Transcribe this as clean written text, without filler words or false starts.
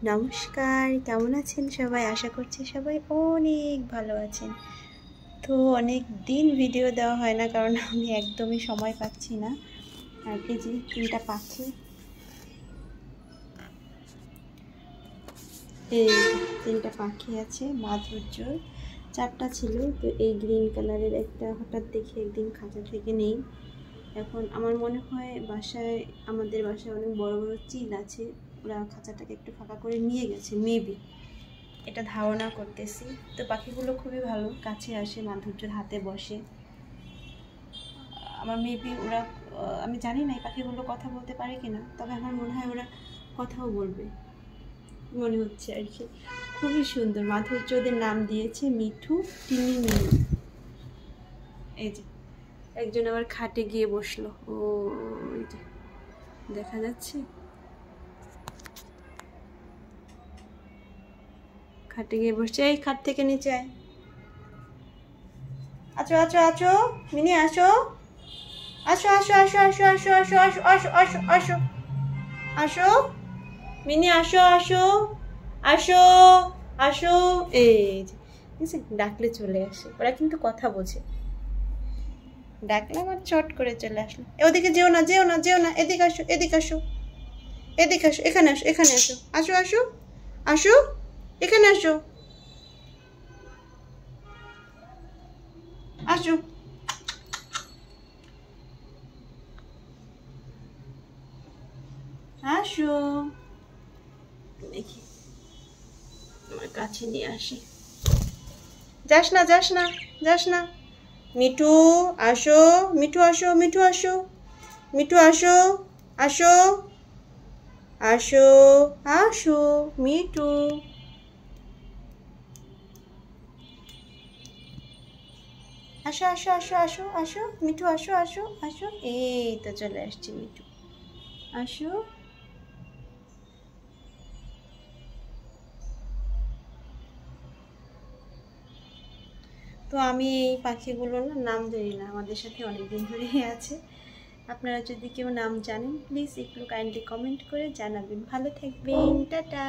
নমস্কার, কেমন আছেন সবাই? আশা করছি সবাই অনেক ভালো আছেন। তো অনেক দিন ভিডিও দেওয়া হয় না, কারণ আমি একদমই সময় পাচ্ছি না। আর এই যে তিনটা পাখি, এই তিনটা পাখি আছে মাধুর্য, চারটা ছিল। তো এই গ্রিন কালারের একটা হঠাৎ দেখে একদিন খাঁচা থেকে নেই। এখন আমার মনে হয় আমাদের বাসায় অনেক বড় বড় চিল আছে, ওরা খাঁচাটাকে একটু ফাঁকা করে নিয়ে গেছে মেবি, এটা ধারণা করতেছি। তো পাখিগুলো খুবই ভালো, কাছে আসে, মাধুর্যের হাতে বসে। আমার মেবি ওরা, আমি জানি না এই পাখিগুলো কথা বলতে পারে কিনা, তবে আমার মনে হয় ওরা কথাও বলবে মনে হচ্ছে আর কি। খুবই সুন্দর। মাধুর্য ওদের নাম দিয়েছে মিঠু, টিনি, মিনি। এই যে একজন আবার খাটে গিয়ে বসলো, ও এই যে দেখা যাচ্ছে খাটে গিয়ে বসছে। এই খাট থেকে নিচে আয়, আছো আছো আছো মিনি, আসো আসো আসো আসো আসো আসো আসো আসো আসো আসো আসো আসো মিনি, আসো আসো আসো আসো। এই যে ডাকলে চলে আসে, ওরা কিন্তু কথা বোঝে। ডাকলাম আর চট করে চলে আসলো। ওদিকে যেও না যেও না যেও না, এদিকে আসো এদিকে আসো এদিকে আসো, এখানে আসো এখানে আসো, আসো আসো আসো এখানে আসো আসো। আসো দেখি আমার কাছে নিয়ে আসি। যাস না যাস না যাস না। মিঠু আসো, মিঠু আসো, মিঠু আসো, মিঠু আসো, আসো আসো আসো মিঠু। আসো আসো আসো আসো আসো মিঠু, আসো আসো আসো। এই তো চলে আসছি মিঠু, আসো। তো আমি এই পাখিগুলোর নাম জানি না, আমাদের সাথে অনেকদিন ধরেই আছে। আপনারা যদি কেউ নাম জানেন প্লিজ একটু কাইন্ডলি কমেন্ট করে জানাবেন। ভালো থাকবেন, টাটা।